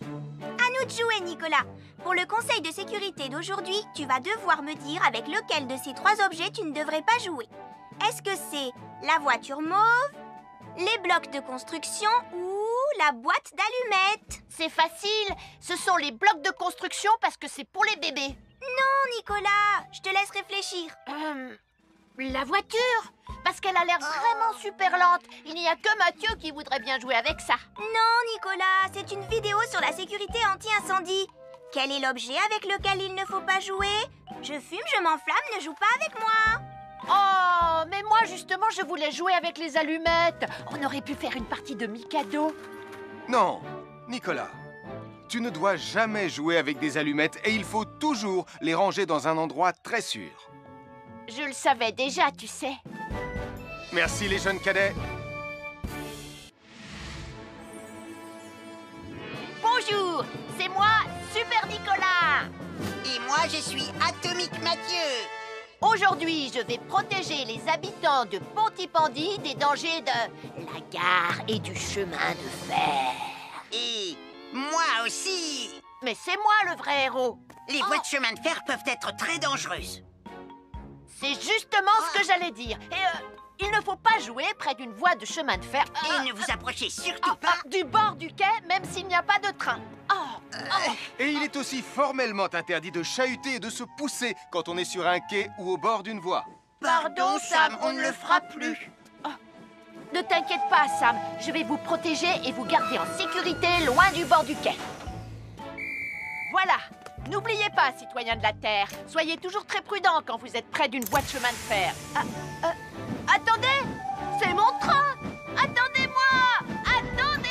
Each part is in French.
À nous de jouer, Nicolas. Pour le conseil de sécurité d'aujourd'hui, tu vas devoir me dire avec lequel de ces 3 objets tu ne devrais pas jouer. Est-ce que c'est la voiture mauve, les blocs de construction ou la boîte d'allumettes? C'est facile, ce sont les blocs de construction parce que c'est pour les bébés. Non, Nicolas, je te laisse réfléchir. La voiture, parce qu'elle a l'air vraiment super lente. Il n'y a que Mathieu qui voudrait bien jouer avec ça. Non, Nicolas, c'est une vidéo sur la sécurité anti-incendie. Quel est l'objet avec lequel il ne faut pas jouer? Je fume, je m'enflamme, ne joue pas avec moi. Oh, mais moi justement je voulais jouer avec les allumettes. On aurait pu faire une partie de Mikado. Non, Nicolas, tu ne dois jamais jouer avec des allumettes et il faut toujours les ranger dans un endroit très sûr. Je le savais déjà, tu sais. Merci les jeunes cadets. Bonjour, c'est moi, Super Nicolas. Et moi, je suis Atomique Mathieu. Aujourd'hui, je vais protéger les habitants de Pontypandy des dangers de la gare et du chemin de fer. Et moi aussi. Mais c'est moi le vrai héros. Les voies de chemin de fer peuvent être très dangereuses. C'est justement ce que j'allais dire. Et il ne faut pas jouer près d'une voie de chemin de fer. Et ne vous approchez surtout pas. Du bord du quai, même s'il n'y a pas de train. Et il est aussi formellement interdit de chahuter et de se pousser quand on est sur un quai ou au bord d'une voie. Pardon, Sam, on ne le fera plus. Ne t'inquiète pas, Sam. Je vais vous protéger et vous garder en sécurité loin du bord du quai. Voilà. N'oubliez pas, citoyens de la Terre, soyez toujours très prudents quand vous êtes près d'une voie de chemin de fer. Attendez! C'est mon train! Attendez-moi! Attendez-moi!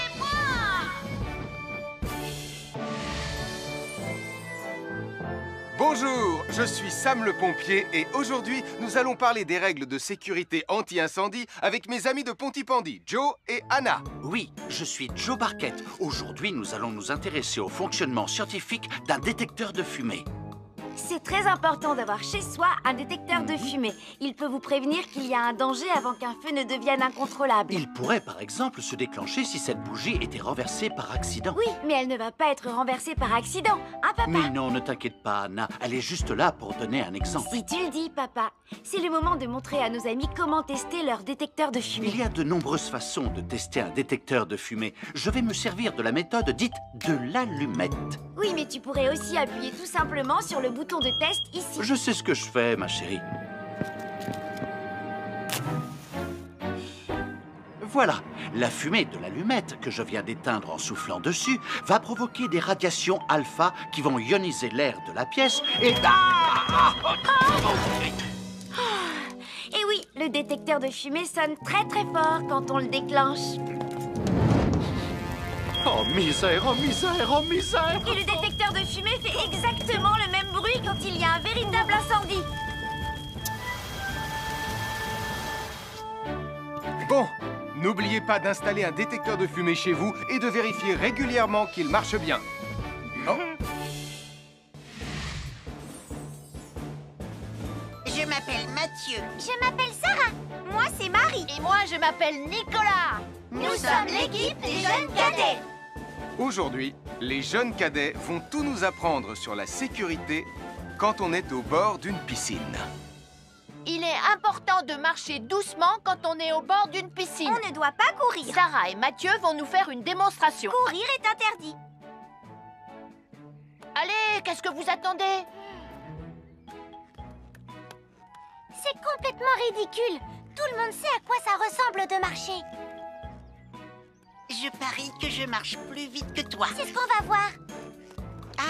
Bonjour, je suis Sam le pompier et aujourd'hui, nous allons parler des règles de sécurité anti-incendie avec mes amis de Pontypandy, Joe et Anna. Oui, je suis Joe Barquette. Aujourd'hui, nous allons nous intéresser au fonctionnement scientifique d'un détecteur de fumée. C'est très important d'avoir chez soi un détecteur de fumée. Il peut vous prévenir qu'il y a un danger avant qu'un feu ne devienne incontrôlable. Il pourrait, par exemple, se déclencher si cette bougie était renversée par accident. Oui, mais elle ne va pas être renversée par accident, hein, papa? Mais non, ne t'inquiète pas, Anna. Elle est juste là pour donner un exemple. Si tu le dis, papa. C'est le moment de montrer à nos amis comment tester leur détecteur de fumée. Il y a de nombreuses façons de tester un détecteur de fumée. Je vais me servir de la méthode dite de l'allumette. Oui, mais tu pourrais aussi appuyer tout simplement sur le bouton de test ici. Je sais ce que je fais, ma chérie. Voilà, la fumée de l'allumette que je viens d'éteindre en soufflant dessus va provoquer des radiations alpha qui vont ioniser l'air de la pièce et... Et oui, le détecteur de fumée sonne très très fort quand on le déclenche. Oh misère, oh misère, oh misère! Et le détecteur de fumée fait exactement le même bruit quand il y a un véritable incendie. Bon, n'oubliez pas d'installer un détecteur de fumée chez vous et de vérifier régulièrement qu'il marche bien. Oh. Je m'appelle Mathieu. Je m'appelle Sarah. Moi, c'est Marie. Et moi, je m'appelle Nicolas. Nous sommes l'équipe des jeunes cadets. Aujourd'hui, les jeunes cadets vont tout nous apprendre sur la sécurité quand on est au bord d'une piscine. Il est important de marcher doucement quand on est au bord d'une piscine. On ne doit pas courir. Sarah et Mathieu vont nous faire une démonstration. Courir est interdit. Allez, qu'est-ce que vous attendez? C'est complètement ridicule. Tout le monde sait à quoi ça ressemble de marcher. Je parie que je marche plus vite que toi. C'est ce qu'on va voir.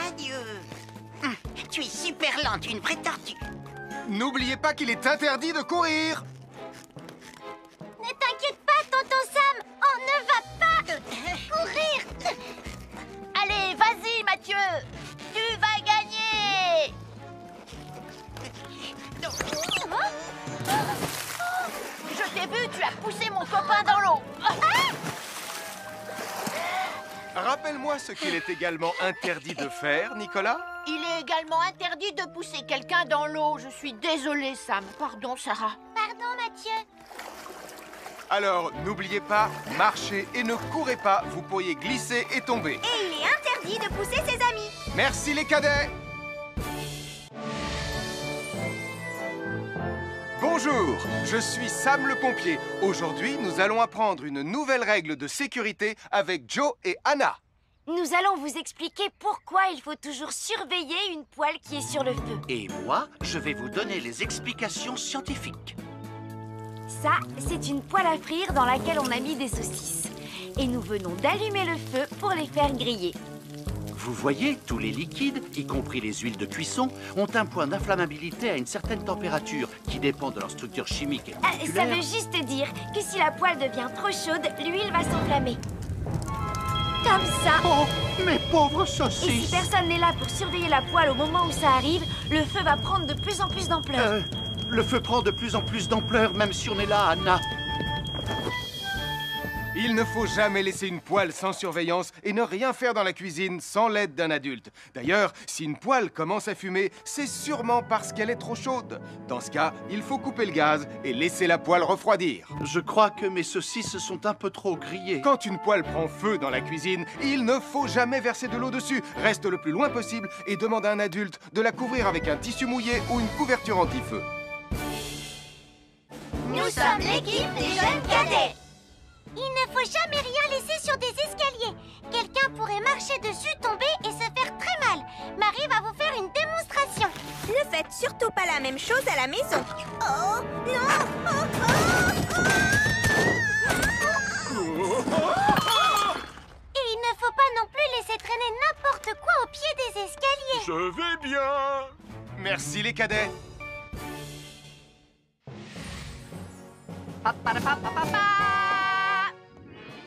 Adieu. Tu es super lente, une vraie tortue. N'oubliez pas qu'il est interdit de courir. Ne t'inquiète pas, tonton Sam. On ne va pas courir. Allez, vas-y, Mathieu. Tu vas gagner. Je t'ai vu, tu as poussé mon copain dans l'eau. Rappelle-moi ce qu'il est également interdit de faire, Nicolas. Il est également interdit de pousser quelqu'un dans l'eau. Je suis désolée, Sam. Pardon, Sarah. Pardon, Mathieu. Alors, n'oubliez pas, marchez et ne courez pas, vous pourriez glisser et tomber. Et il est interdit choisi de pousser ses amis. Merci les cadets. Bonjour, je suis Sam le pompier. Aujourd'hui, nous allons apprendre une nouvelle règle de sécurité avec Joe et Anna. Nous allons vous expliquer pourquoi il faut toujours surveiller une poêle qui est sur le feu. Et moi, je vais vous donner les explications scientifiques. Ça, c'est une poêle à frire dans laquelle on a mis des saucisses. Et nous venons d'allumer le feu pour les faire griller. Vous voyez, tous les liquides, y compris les huiles de cuisson, ont un point d'inflammabilité à une certaine température qui dépend de leur structure chimique et Ça moléculaire. veut juste dire que si la poêle devient trop chaude, l'huile va s'enflammer. Comme ça. Oh, mes pauvres Et si saucisses! personne n'est là pour surveiller la poêle au moment où ça arrive, le feu va prendre de plus en plus d'ampleur. Le feu prend de plus en plus d'ampleur, même si on est là, Anna. Il ne faut jamais laisser une poêle sans surveillance et ne rien faire dans la cuisine sans l'aide d'un adulte. D'ailleurs, si une poêle commence à fumer, c'est sûrement parce qu'elle est trop chaude. Dans ce cas, il faut couper le gaz et laisser la poêle refroidir. Je crois que mes saucisses sont un peu trop grillées. Quand une poêle prend feu dans la cuisine, il ne faut jamais verser de l'eau dessus. Reste le plus loin possible et demande à un adulte de la couvrir avec un tissu mouillé ou une couverture anti-feu. Nous sommes l'équipe des jeunes cadets. Il ne faut jamais rien laisser sur des escaliers. Quelqu'un pourrait marcher dessus, tomber et se faire très mal. Marie va vous faire une démonstration. Ne faites surtout pas la même chose à la maison. Oh, non! Et il ne faut pas non plus laisser traîner n'importe quoi au pied des escaliers. Je vais bien. Merci les cadets.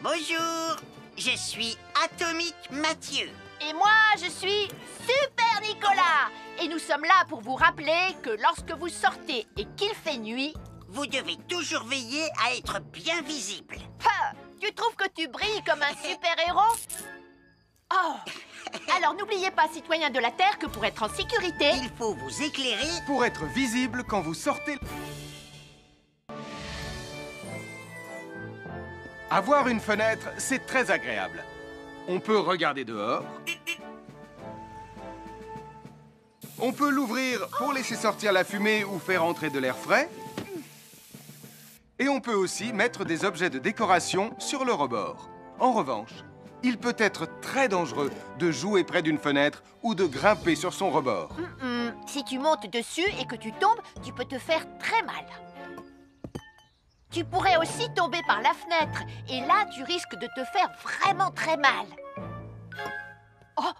Bonjour, je suis Atomique Mathieu. Et moi, je suis Super Nicolas. Et nous sommes là pour vous rappeler que lorsque vous sortez et qu'il fait nuit... Vous devez toujours veiller à être bien visible. Ha! Tu trouves que tu brilles comme un super-héros? Oh! Alors n'oubliez pas, citoyens de la Terre, que pour être en sécurité... Il faut vous éclairer. Pour être visible quand vous sortez... Avoir une fenêtre, c'est très agréable. On peut regarder dehors. On peut l'ouvrir pour laisser sortir la fumée ou faire entrer de l'air frais. Et on peut aussi mettre des objets de décoration sur le rebord. En revanche, il peut être très dangereux de jouer près d'une fenêtre ou de grimper sur son rebord. Si tu montes dessus et que tu tombes, tu peux te faire très mal. Tu pourrais aussi tomber par la fenêtre. Et là, tu risques de te faire vraiment très mal. Oh!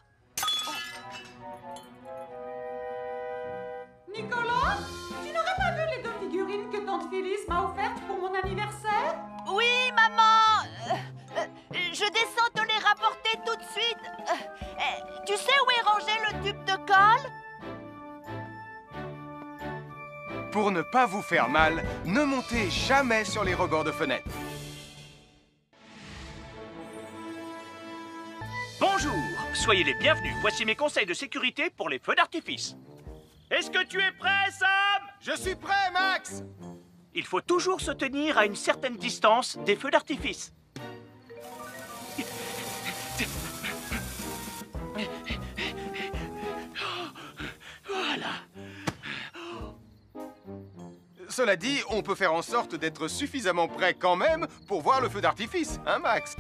Nicolas, tu n'aurais pas vu les 2 figurines que tante Phyllis m'a offertes pour mon anniversaire? Oui, maman! Je descends te les rapporter tout de suite. Tu sais où est rangé le tube de colle? Pour ne pas vous faire mal, ne montez jamais sur les rebords de fenêtres. Bonjour, soyez les bienvenus. Voici mes conseils de sécurité pour les feux d'artifice. Est-ce que tu es prêt, Sam? Je suis prêt, Max! Il faut toujours se tenir à une certaine distance des feux d'artifice. Voilà. Cela dit, on peut faire en sorte d'être suffisamment prêt quand même pour voir le feu d'artifice, hein, Max?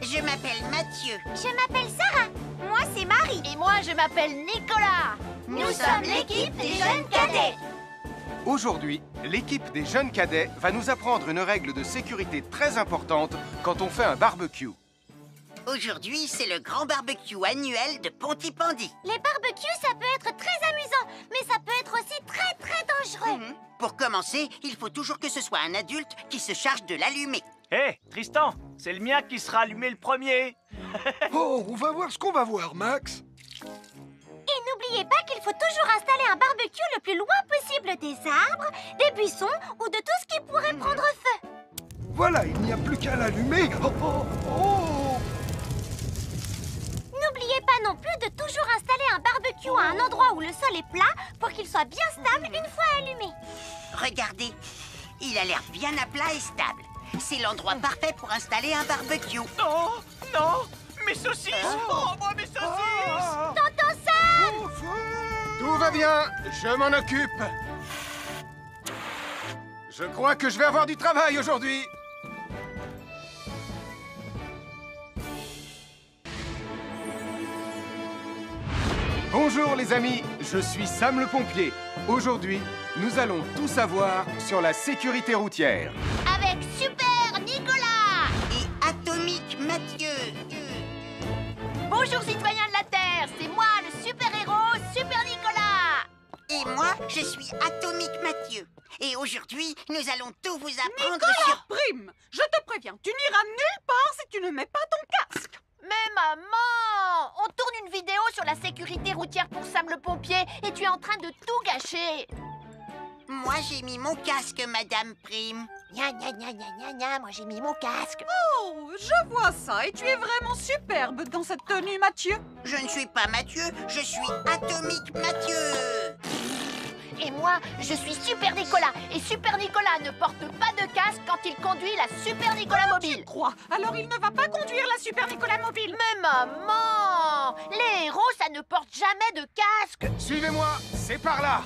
Je m'appelle Mathieu. Je m'appelle Sarah. Moi, c'est Marie. Et moi, je m'appelle Nicolas. Nous sommes l'équipe des jeunes cadets. Aujourd'hui, l'équipe des jeunes cadets va nous apprendre une règle de sécurité très importante quand on fait un barbecue. Aujourd'hui, c'est le grand barbecue annuel de Pontypandy. Les barbecues, ça peut être très amusant, mais ça peut être aussi très, très dangereux. Pour commencer, il faut toujours que ce soit un adulte qui se charge de l'allumer. Hé, Tristan, c'est le mien qui sera allumé le premier. Oh, on va voir ce qu'on va voir, Max. Et n'oubliez pas qu'il faut toujours installer un barbecue le plus loin possible des arbres, des buissons ou de tout ce qui pourrait prendre feu. Voilà, il n'y a plus qu'à l'allumer. Oh, oh, oh. N'oubliez pas non plus de toujours installer un barbecue à un endroit où le sol est plat pour qu'il soit bien stable une fois allumé. Regardez, il a l'air bien à plat et stable. C'est l'endroit parfait pour installer un barbecue. Non, non, mes saucisses. Oh, moi, mes saucisses. Tonton Sam! Tout va bien, je m'en occupe. Je crois que je vais avoir du travail aujourd'hui. Bonjour les amis, je suis Sam le pompier. Aujourd'hui, nous allons tout savoir sur la sécurité routière. Avec Super Nicolas! Et Atomique Mathieu. Bonjour citoyens de la Terre, c'est moi le super-héros Super Nicolas. Et moi, je suis Atomique Mathieu. Et aujourd'hui, nous allons tout vous apprendre Nicolas sur... Prime, je te préviens, tu n'iras nulle part si tu ne mets pas ton casque. Mais maman, on tourne une vidéo sur la sécurité routière pour Sam le pompier et tu es en train de tout gâcher. Moi, j'ai mis mon casque, Madame Prime. Gna gna gna gna gna gna, moi j'ai mis mon casque. Oh, je vois ça et tu es vraiment superbe dans cette tenue, Mathieu. Je ne suis pas Mathieu, je suis Atomique Mathieu. Et moi, je suis Super Nicolas. Et Super Nicolas ne porte pas de casque quand il conduit la Super Nicolas mobile. Crois, alors il ne va pas conduire la Super Nicolas mobile. Mais maman, les héros, ça ne porte jamais de casque. Suivez-moi, c'est par là.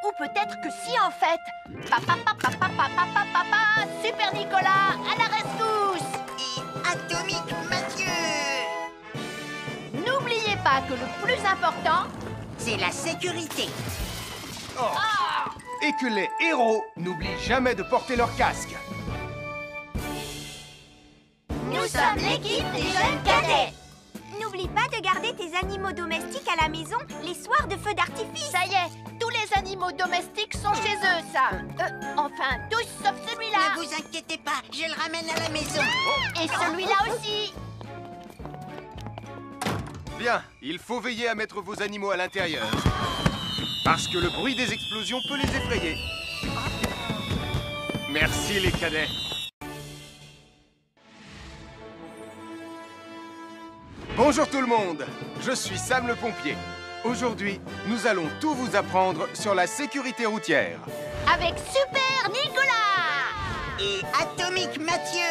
Ou peut-être que si en fait. Papa, papa, papa, papa, papa, Super Nicolas, à la rescousse. Et Atomique Mathieu. N'oubliez pas que le plus important, C'est la sécurité. Et que les héros n'oublient jamais de porter leur casque. Nous sommes l'équipe des jeunes cadets. N'oublie pas de garder tes animaux domestiques à la maison les soirs de feu d'artifice. ça y est, tous les animaux domestiques sont chez eux, Sam. Enfin, tous sauf celui-là. Ne vous inquiétez pas, je le ramène à la maison. Et celui-là aussi. Bien, il faut veiller à mettre vos animaux à l'intérieur. Parce que le bruit des explosions peut les effrayer. Merci les cadets. Bonjour tout le monde, je suis Sam le pompier. Aujourd'hui, nous allons tout vous apprendre sur la sécurité routière. Avec Super Nicolas. Et Atomique Mathieu.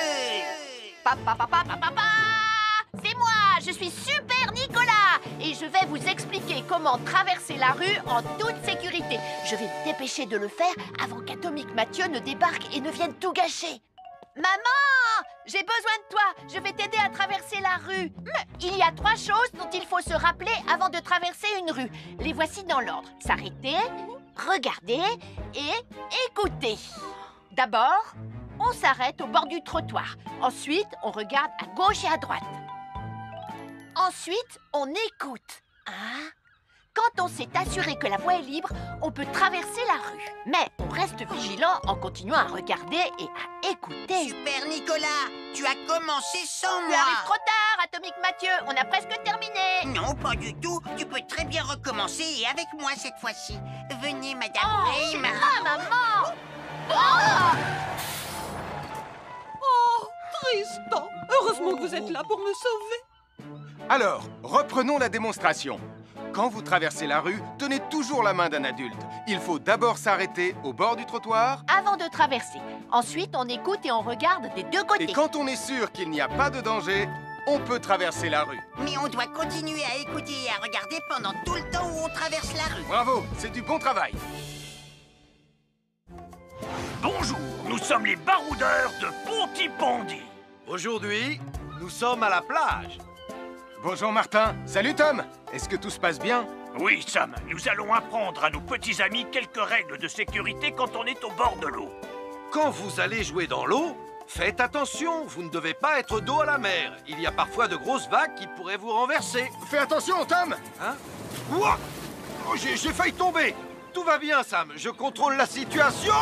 Papa, papa, papa, papa. C'est moi, je suis Super Nicolas. Et je vais vous expliquer comment traverser la rue en toute sécurité. Je vais me dépêcher de le faire avant qu'Atomique Mathieu ne débarque et ne vienne tout gâcher. Maman, j'ai besoin de toi. Je vais t'aider à traverser la rue. Mais il y a 3 choses dont il faut se rappeler avant de traverser une rue. Les voici dans l'ordre. S'arrêter, regarder et écouter. D'abord, on s'arrête au bord du trottoir. Ensuite, on regarde à gauche et à droite. Ensuite, on écoute. Hein? Quand on s'est assuré que la voie est libre, on peut traverser la rue. Mais on reste vigilant en continuant à regarder et à écouter. Super Nicolas, tu as commencé sans Tu moi. arrives trop tard, Atomique Mathieu. On a presque terminé. Non, pas du tout. Tu peux très bien recommencer et avec moi cette fois-ci. Venez, Madame Prime. Ah, maman! Oh! Oh, Tristan. Heureusement que vous êtes là pour me sauver. Alors, reprenons la démonstration. Quand vous traversez la rue, tenez toujours la main d'un adulte. Il faut d'abord s'arrêter au bord du trottoir. Avant de traverser. Ensuite, on écoute et on regarde des deux côtés. Et quand on est sûr qu'il n'y a pas de danger, on peut traverser la rue. Mais on doit continuer à écouter et à regarder pendant tout le temps où on traverse la rue. Bravo, c'est du bon travail. Bonjour, nous sommes les baroudeurs de Pontypandy. Aujourd'hui, nous sommes à la plage. Bonjour Martin. Salut Tom. Est-ce que tout se passe bien? Oui, Sam, nous allons apprendre à nos petits amis quelques règles de sécurité quand on est au bord de l'eau. Quand vous allez jouer dans l'eau, faites attention, vous ne devez pas être dos à la mer. Il y a parfois de grosses vagues qui pourraient vous renverser. Fais attention, Tom. Hein? Ouah! Oh, j'ai failli tomber. Tout va bien, Sam, je contrôle la situation.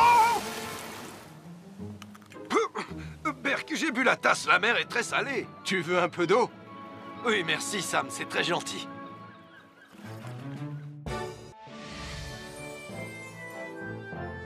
Berk, j'ai bu la tasse, la mer est très salée. Tu veux un peu d'eau? Oui, merci, Sam, c'est très gentil.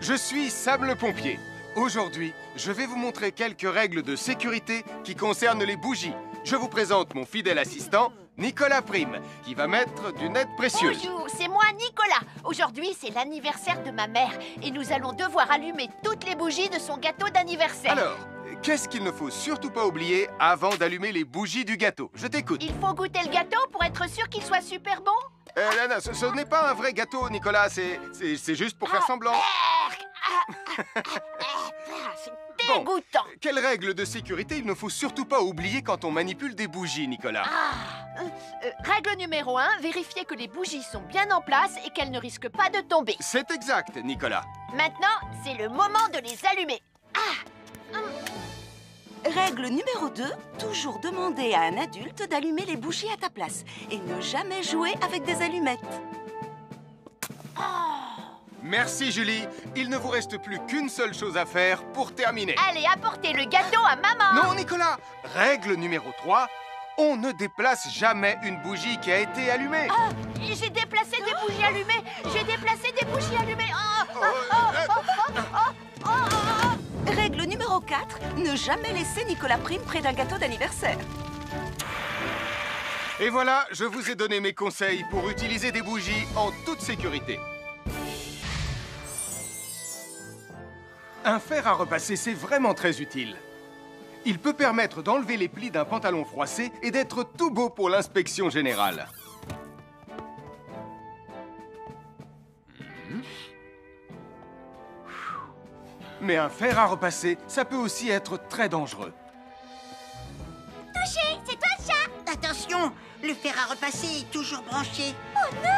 Je suis Sam le pompier. Aujourd'hui, je vais vous montrer quelques règles de sécurité qui concernent les bougies. Je vous présente mon fidèle assistant, Nicolas Prime, qui va mettre d'une aide précieuse. Bonjour, c'est moi Nicolas. Aujourd'hui, c'est l'anniversaire de ma mère et nous allons devoir allumer toutes les bougies de son gâteau d'anniversaire. Alors, qu'est-ce qu'il ne faut surtout pas oublier avant d'allumer les bougies du gâteau? Je t'écoute. Il faut goûter le gâteau pour être sûr qu'il soit super bon? Non, ce n'est pas un vrai gâteau, Nicolas. C'est juste pour faire semblant. C'est dégoûtant. Quelle règle de sécurité il ne faut surtout pas oublier quand on manipule des bougies, Nicolas? Règle numéro 1, vérifier que les bougies sont bien en place et qu'elles ne risquent pas de tomber. C'est exact, Nicolas. Maintenant, c'est le moment de les allumer. Règle numéro 2, toujours demander à un adulte d'allumer les bougies à ta place et ne jamais jouer avec des allumettes. Merci, Julie. Il ne vous reste plus qu'une seule chose à faire pour terminer. Allez, apportez le gâteau à maman. Non, Nicolas. Règle numéro 3, on ne déplace jamais une bougie qui a été allumée. J'ai déplacé des bougies allumées. J'ai déplacé des bougies allumées. Règle numéro 4, ne jamais laisser Nicolas Prime près d'un gâteau d'anniversaire. Et voilà, je vous ai donné mes conseils pour utiliser des bougies en toute sécurité. Un fer à repasser, c'est vraiment très utile. Il peut permettre d'enlever les plis d'un pantalon froissé et d'être tout beau pour l'inspection générale. Mais un fer à repasser, ça peut aussi être très dangereux. Touché, c'est toi le chat. Attention, le fer à repasser est toujours branché. Oh non!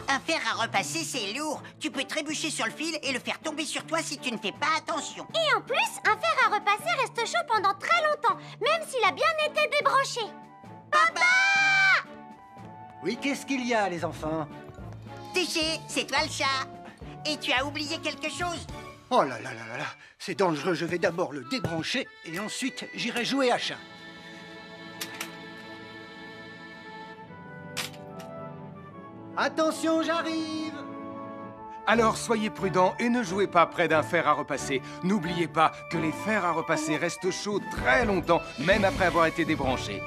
Un fer à repasser, c'est lourd. Tu peux trébucher sur le fil et le faire tomber sur toi si tu ne fais pas attention. Et en plus, un fer à repasser reste chaud pendant très longtemps, même s'il a bien été débranché. Papa! Oui, qu'est-ce qu'il y a, les enfants? Touché, c'est toi le chat. Et tu as oublié quelque chose? Oh là là là là là, c'est dangereux, je vais d'abord le débrancher et ensuite j'irai jouer à chat. Attention, j'arrive! Alors soyez prudents et ne jouez pas près d'un fer à repasser. N'oubliez pas que les fers à repasser restent chauds très longtemps, même après avoir été débranchés.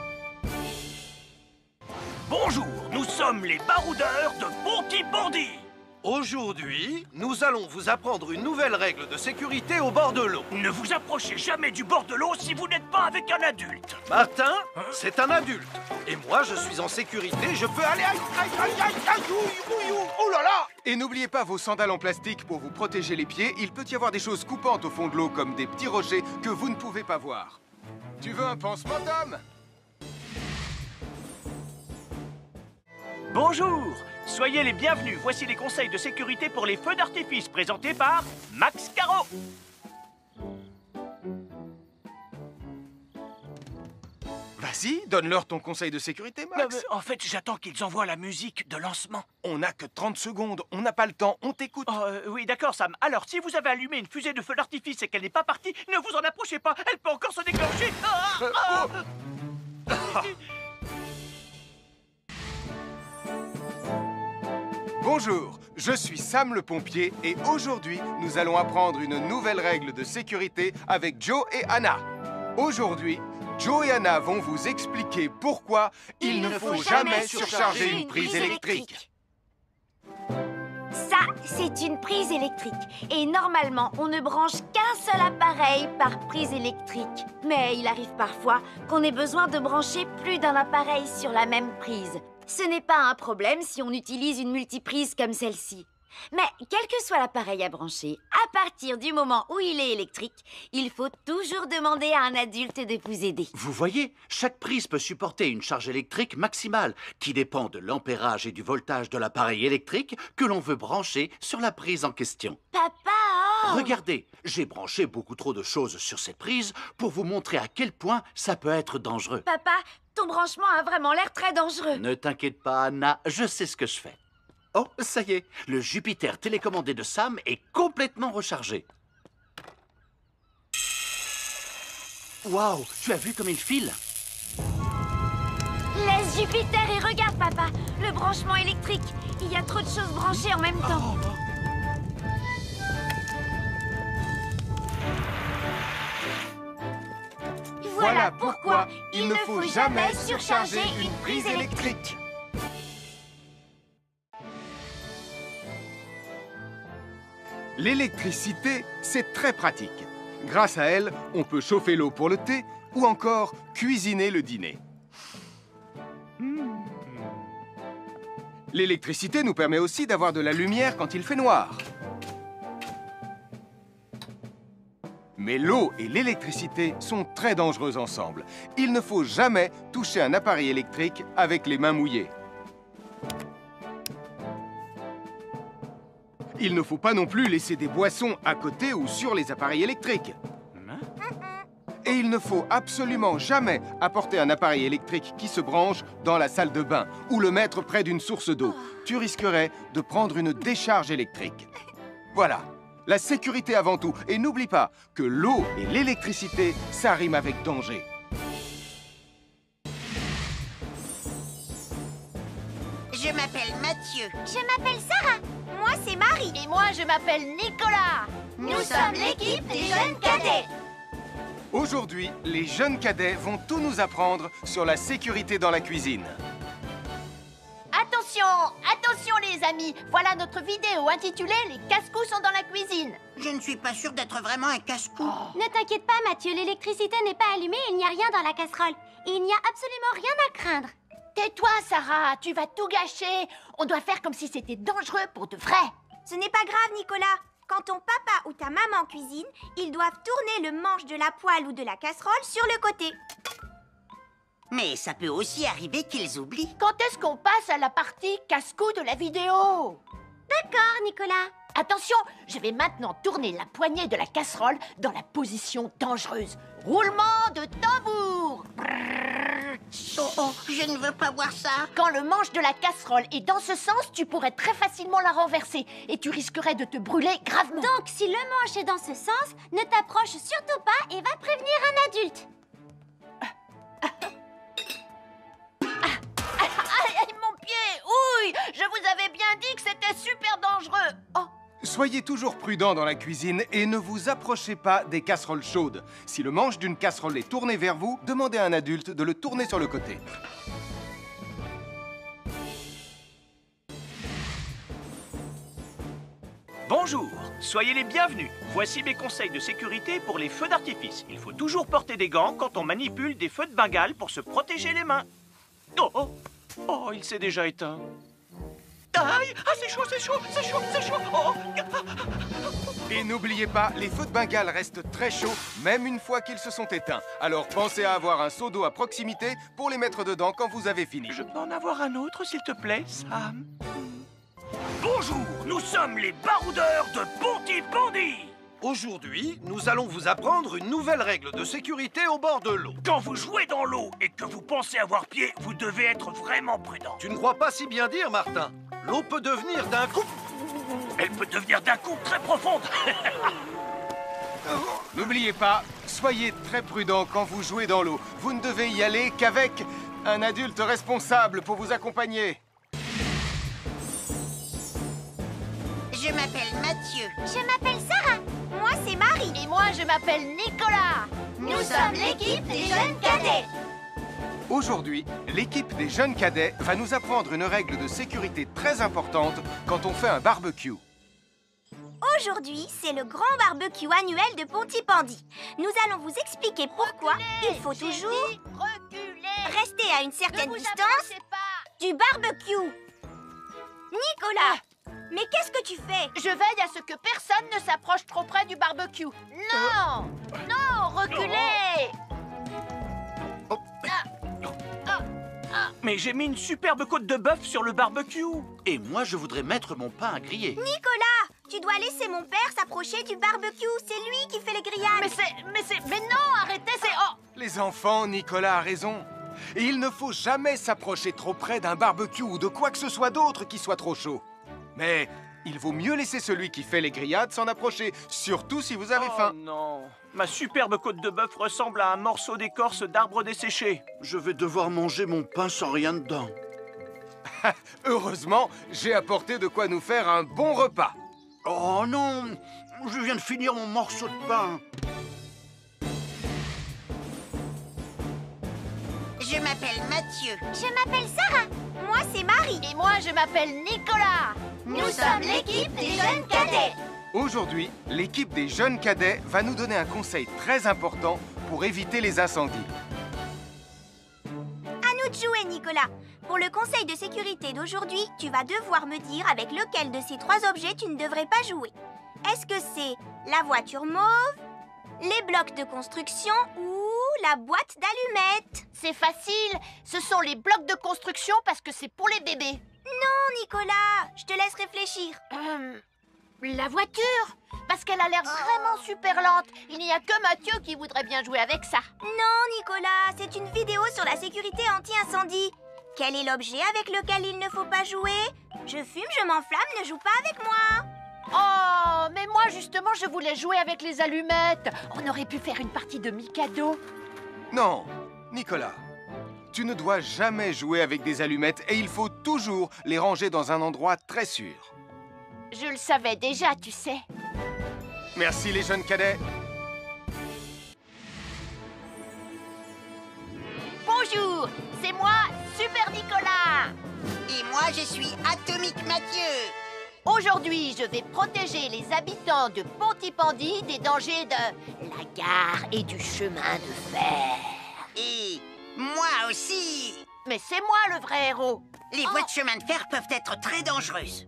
Bonjour, nous sommes les baroudeurs de Bonty Bandit. Aujourd'hui, nous allons vous apprendre une nouvelle règle de sécurité au bord de l'eau. Ne vous approchez jamais du bord de l'eau si vous n'êtes pas avec un adulte. Martin, c'est un adulte. Et moi, je suis en sécurité, je peux aller... Aïe, aïe, aïe, aïe, aïe, ouïe, ouïe, oh là là! Et n'oubliez pas vos sandales en plastique pour vous protéger les pieds. Il peut y avoir des choses coupantes au fond de l'eau, comme des petits rochers que vous ne pouvez pas voir. Tu veux un pansement, Tom? Bonjour, soyez les bienvenus. Voici les conseils de sécurité pour les feux d'artifice présentés par Max Caro. Vas-y, donne-leur ton conseil de sécurité, Max. En fait, j'attends qu'ils envoient la musique de lancement. On n'a que 30 secondes, on n'a pas le temps, on t'écoute. Oui, d'accord, Sam. Alors, si vous avez allumé une fusée de feu d'artifice et qu'elle n'est pas partie, ne vous en approchez pas. Elle peut encore se déclencher. Bonjour, je suis Sam le pompier et aujourd'hui, nous allons apprendre une nouvelle règle de sécurité avec Joe et Anna. Aujourd'hui, Joe et Anna vont vous expliquer pourquoi il ne faut jamais surcharger une prise électrique. Ça, c'est une prise électrique. Et normalement, on ne branche qu'un seul appareil par prise électrique. Mais il arrive parfois qu'on ait besoin de brancher plus d'un appareil sur la même prise. Ce n'est pas un problème si on utilise une multiprise comme celle-ci. Mais quel que soit l'appareil à brancher, à partir du moment où il est électrique, il faut toujours demander à un adulte de vous aider. Vous voyez, chaque prise peut supporter une charge électrique maximale qui dépend de l'ampérage et du voltage de l'appareil électrique que l'on veut brancher sur la prise en question. Papa! Regardez, j'ai branché beaucoup trop de choses sur cette prise pour vous montrer à quel point ça peut être dangereux. Papa, ton branchement a vraiment l'air très dangereux. Ne t'inquiète pas, Anna, je sais ce que je fais. Oh, ça y est, le Jupiter télécommandé de Sam est complètement rechargé. Waouh, tu as vu comme il file? Laisse Jupiter et regarde, papa. Le branchement électrique. Il y a trop de choses branchées en même temps. Voilà pourquoi il ne faut jamais surcharger une prise électrique. L'électricité, c'est très pratique. Grâce à elle, on peut chauffer l'eau pour le thé ou encore cuisiner le dîner. L'électricité nous permet aussi d'avoir de la lumière quand il fait noir. Mais l'eau et l'électricité sont très dangereux ensemble. Il ne faut jamais toucher un appareil électrique avec les mains mouillées. Il ne faut pas non plus laisser des boissons à côté ou sur les appareils électriques. Et il ne faut absolument jamais apporter un appareil électrique qui se branche dans la salle de bain ou le mettre près d'une source d'eau. Tu risquerais de prendre une décharge électrique. Voilà, la sécurité avant tout. Et n'oublie pas que l'eau et l'électricité, ça rime avec danger. Je m'appelle Mathieu. Je m'appelle Sarah. Moi, c'est Marie. Et moi, je m'appelle Nicolas. Nous sommes l'équipe des jeunes cadets. Aujourd'hui, les jeunes cadets vont tout nous apprendre sur la sécurité dans la cuisine. Attention, attention les amis. Voilà notre vidéo intitulée « Les casse-cou sont dans la cuisine ». Je ne suis pas sûre d'être vraiment un casse-cou. Ne t'inquiète pas, Mathieu. L'électricité n'est pas allumée et il n'y a rien dans la casserole. Et il n'y a absolument rien à craindre. Tais-toi, Sarah, tu vas tout gâcher. On doit faire comme si c'était dangereux pour de vrai. Ce n'est pas grave, Nicolas. Quand ton papa ou ta maman cuisine, ils doivent tourner le manche de la poêle ou de la casserole sur le côté. Mais ça peut aussi arriver qu'ils oublient. Quand est-ce qu'on passe à la partie casse-cou de la vidéo? D'accord, Nicolas. Attention, je vais maintenant tourner la poignée de la casserole dans la position dangereuse. Roulement de tambour. Oh, je ne veux pas voir ça. Quand le manche de la casserole est dans ce sens, tu pourrais très facilement la renverser et tu risquerais de te brûler gravement. Donc, si le manche est dans ce sens, ne t'approche surtout pas et va prévenir un adulte. Aïe, mon pied! Ouille! Je vous avais bien dit que c'était super dangereux. Oh. Soyez toujours prudents dans la cuisine et ne vous approchez pas des casseroles chaudes. Si le manche d'une casserole est tourné vers vous, demandez à un adulte de le tourner sur le côté. Bonjour, soyez les bienvenus. Voici mes conseils de sécurité pour les feux d'artifice. Il faut toujours porter des gants quand on manipule des feux de Bengale pour se protéger les mains. Oh, oh, oh, il s'est déjà éteint. Aïe, ah, c'est chaud, c'est chaud, c'est chaud, c'est chaud. Oh. Et n'oubliez pas, les feux de Bengale restent très chauds, même une fois qu'ils se sont éteints. Alors pensez à avoir un seau d'eau à proximité pour les mettre dedans quand vous avez fini. Je peux en avoir un autre, s'il te plaît, Sam? Bonjour, nous sommes les baroudeurs de Pontypandy. Aujourd'hui, nous allons vous apprendre une nouvelle règle de sécurité au bord de l'eau. Quand vous jouez dans l'eau et que vous pensez avoir pied, vous devez être vraiment prudent. Tu ne crois pas si bien dire, Martin? L'eau peut devenir d'un coup... Elle peut devenir d'un coup très profonde. N'oubliez pas, soyez très prudents quand vous jouez dans l'eau. Vous ne devez y aller qu'avec un adulte responsable pour vous accompagner. Je m'appelle Mathieu. Je m'appelle Sarah. Moi, c'est Marie. Et moi, je m'appelle Nicolas. Nous sommes l'équipe des jeunes cadets. Aujourd'hui, l'équipe des jeunes cadets va nous apprendre une règle de sécurité très importante quand on fait un barbecue. Aujourd'hui, c'est le grand barbecue annuel de Pontypandy. Nous allons vous expliquer pourquoi il faut toujours rester à une certaine distance du barbecue. Nicolas, mais qu'est-ce que tu fais? Je veille à ce que personne ne s'approche trop près du barbecue. Non! Non, reculez! Mais j'ai mis une superbe côte de bœuf sur le barbecue. Et moi, je voudrais mettre mon pain à griller. Nicolas, tu dois laisser mon père s'approcher du barbecue. C'est lui qui fait les grillades. Mais non, arrêtez, c'est... Oh! Les enfants, Nicolas a raison. Et il ne faut jamais s'approcher trop près d'un barbecue ou de quoi que ce soit d'autre qui soit trop chaud. Mais il vaut mieux laisser celui qui fait les grillades s'en approcher, surtout si vous avez faim. Oh non, ma superbe côte de bœuf ressemble à un morceau d'écorce d'arbre desséché. Je vais devoir manger mon pain sans rien dedans. Heureusement, j'ai apporté de quoi nous faire un bon repas. Oh non, je viens de finir mon morceau de pain. Je m'appelle Mathieu. Je m'appelle Sarah. Moi, c'est Marie. Et moi, je m'appelle Nicolas. Nous sommes l'équipe des jeunes cadets. Aujourd'hui, l'équipe des jeunes cadets va nous donner un conseil très important pour éviter les incendies. À nous de jouer, Nicolas. Pour le conseil de sécurité d'aujourd'hui, tu vas devoir me dire avec lequel de ces 3 objets tu ne devrais pas jouer. Est-ce que c'est la voiture mauve, les blocs de construction ou la boîte d'allumettes? C'est facile, ce sont les blocs de construction parce que c'est pour les bébés. Non, Nicolas, je te laisse réfléchir. La voiture, parce qu'elle a l'air vraiment super lente. Il n'y a que Mathieu qui voudrait bien jouer avec ça. Non, Nicolas, c'est une vidéo sur la sécurité anti-incendie. Quel est l'objet avec lequel il ne faut pas jouer? Je fume, je m'enflamme, ne joue pas avec moi. Oh, mais moi justement, je voulais jouer avec les allumettes. On aurait pu faire une partie de Mikado. Non, Nicolas, tu ne dois jamais jouer avec des allumettes et il faut toujours les ranger dans un endroit très sûr. Je le savais déjà, tu sais. Merci les jeunes cadets. Bonjour, c'est moi, Super Nicolas. Et moi, je suis Atomique Mathieu. Aujourd'hui, je vais protéger les habitants de Pontypandy des dangers de la gare et du chemin de fer. Et moi aussi. Mais c'est moi le vrai héros. Les voies de chemin de fer peuvent être très dangereuses.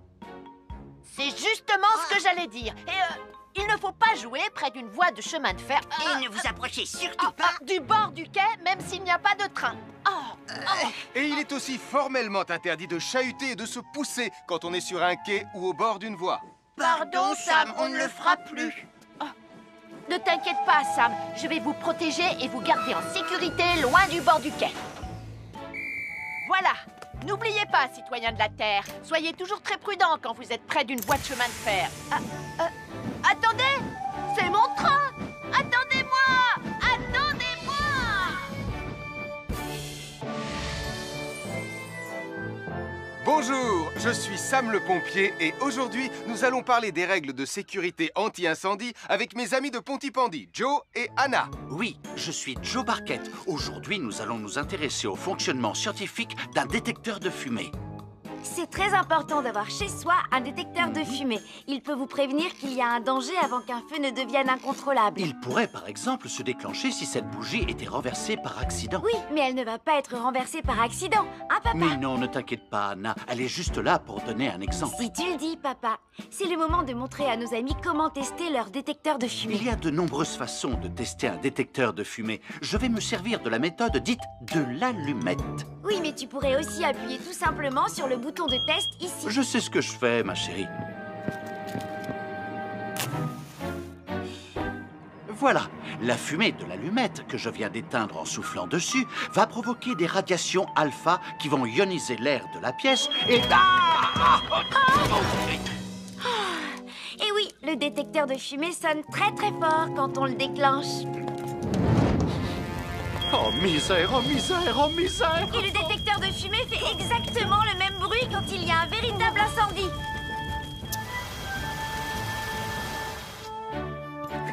C'est justement ce que j'allais dire. Et il ne faut pas jouer près d'une voie de chemin de fer. Et ne vous approchez surtout pas du bord du quai, même s'il n'y a pas de train. Et il est aussi formellement interdit de chahuter et de se pousser quand on est sur un quai ou au bord d'une voie. Pardon, Sam, on ne le fera plus. Ne t'inquiète pas, Sam. Je vais vous protéger et vous garder en sécurité loin du bord du quai. Voilà. N'oubliez pas, citoyens de la Terre, soyez toujours très prudents quand vous êtes près d'une voie de chemin de fer. Attendez! C'est mon train! Attendez-moi! Attendez-moi! Bonjour, je suis Sam le pompier et aujourd'hui, nous allons parler des règles de sécurité anti-incendie avec mes amis de Pontypandy, Joe et Anna. Oui, je suis Joe Barquette. Aujourd'hui, nous allons nous intéresser au fonctionnement scientifique d'un détecteur de fumée. C'est très important d'avoir chez soi un détecteur de fumée. Il peut vous prévenir qu'il y a un danger avant qu'un feu ne devienne incontrôlable. Il pourrait, par exemple, se déclencher si cette bougie était renversée par accident. Oui, mais elle ne va pas être renversée par accident, hein, papa? Mais non, ne t'inquiète pas, Anna. Elle est juste là pour donner un exemple. Si tu le dis, papa. C'est le moment de montrer à nos amis comment tester leur détecteur de fumée. Il y a de nombreuses façons de tester un détecteur de fumée. Je vais me servir de la méthode dite de l'allumette. Oui, mais tu pourrais aussi appuyer tout simplement sur le bouton de test ici. Je sais ce que je fais, ma chérie. Voilà, la fumée de l'allumette que je viens d'éteindre en soufflant dessus va provoquer des radiations alpha qui vont ioniser l'air de la pièce et... Et oui, le détecteur de fumée sonne très très fort quand on le déclenche. Oh misère, oh misère, oh misère! Et le détecteur de fumée fait exactement le même bruit quand il y a un véritable incendie.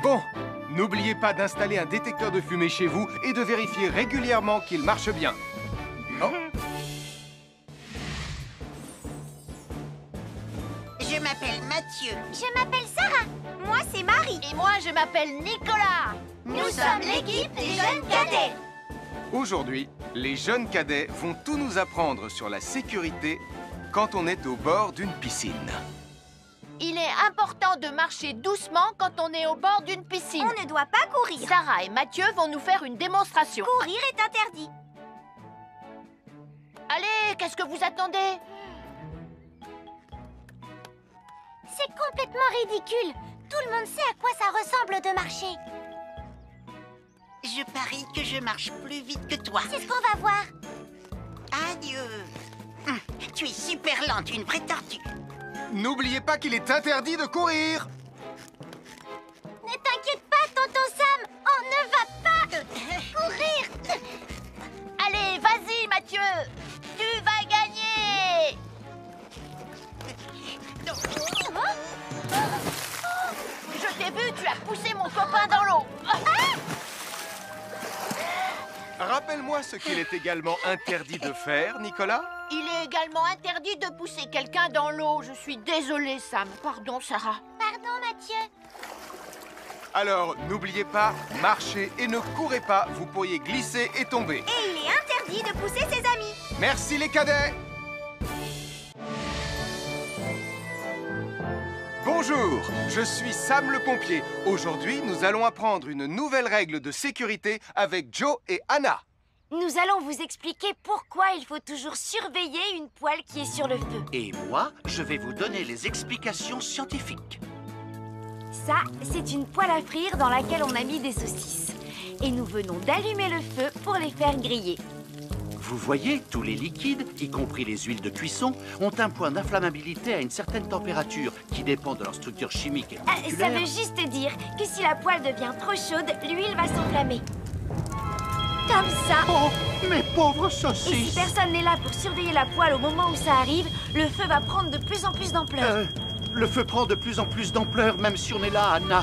Bon, n'oubliez pas d'installer un détecteur de fumée chez vous et de vérifier régulièrement qu'il marche bien. Oh. Je m'appelle Mathieu. Je m'appelle Sarah. Moi, c'est Marie. Et moi, je m'appelle Nicolas. Nous sommes l'équipe des jeunes cadets. Aujourd'hui, les jeunes cadets vont tout nous apprendre sur la sécurité quand on est au bord d'une piscine. Il est important de marcher doucement quand on est au bord d'une piscine. On ne doit pas courir. Sarah et Mathieu vont nous faire une démonstration. Courir est interdit. Allez, qu'est-ce que vous attendez? C'est complètement ridicule. Tout le monde sait à quoi ça ressemble de marcher. Je parie que je marche plus vite que toi. C'est ce qu'on va voir. Adieu. Tu es super lente, une vraie tortue. N'oubliez pas qu'il est interdit de courir. Ne t'inquiète pas, tonton Sam. On ne va pas courir. Allez, vas-y, Mathieu. Tu vas gagner. Je t'ai vu, tu as poussé mon copain dans l'eau. Rappelle-moi ce qu'il est également interdit de faire, Nicolas. Il est également interdit de pousser quelqu'un dans l'eau. Je suis désolée, Sam. Pardon, Sarah. Pardon, Mathieu. Alors, n'oubliez pas, marchez et ne courez pas, vous pourriez glisser et tomber. Et il est interdit de pousser ses amis. Merci les cadets! Bonjour, je suis Sam le pompier. Aujourd'hui, nous allons apprendre une nouvelle règle de sécurité avec Joe et Anna. Nous allons vous expliquer pourquoi il faut toujours surveiller une poêle qui est sur le feu. Et moi, je vais vous donner les explications scientifiques. Ça, c'est une poêle à frire dans laquelle on a mis des saucisses. Et nous venons d'allumer le feu pour les faire griller. Vous voyez, tous les liquides, y compris les huiles de cuisson, ont un point d'inflammabilité à une certaine température qui dépend de leur structure chimique et moléculaire. Ça veut juste dire que si la poêle devient trop chaude, l'huile va s'enflammer. Comme ça. Oh, mes pauvres Et saucisses! si personne n'est là pour surveiller la poêle au moment où ça arrive, le feu va prendre de plus en plus d'ampleur. Le feu prend de plus en plus d'ampleur, même si on est là, Anna.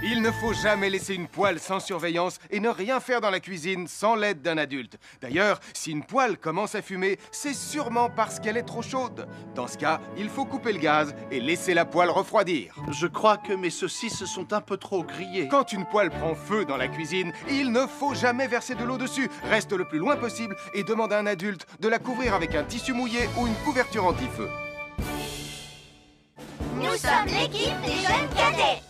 Il ne faut jamais laisser une poêle sans surveillance et ne rien faire dans la cuisine sans l'aide d'un adulte. D'ailleurs, si une poêle commence à fumer, c'est sûrement parce qu'elle est trop chaude. Dans ce cas, il faut couper le gaz et laisser la poêle refroidir. Je crois que mes saucisses sont un peu trop grillées. Quand une poêle prend feu dans la cuisine, il ne faut jamais verser de l'eau dessus. Reste le plus loin possible et demande à un adulte de la couvrir avec un tissu mouillé ou une couverture anti-feu. Nous sommes l'équipe des jeunes cadets.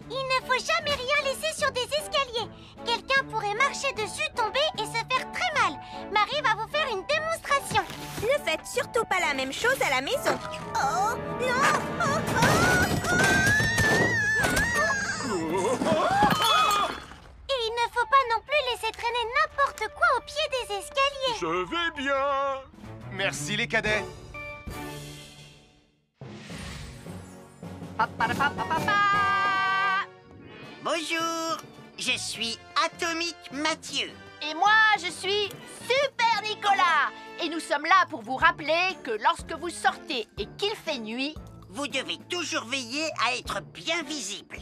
Il ne faut jamais rien laisser sur des escaliers. Quelqu'un pourrait marcher dessus, tomber et se faire très mal. Marie va vous faire une démonstration. Ne faites surtout pas la même chose à la maison. Oh, non! Et il ne faut pas non plus laisser traîner n'importe quoi au pied des escaliers. Je vais bien. Merci les cadets. Bonjour, je suis Atomique Mathieu. Et moi, je suis Super Nicolas. Et nous sommes là pour vous rappeler que lorsque vous sortez et qu'il fait nuit, vous devez toujours veiller à être bien visible.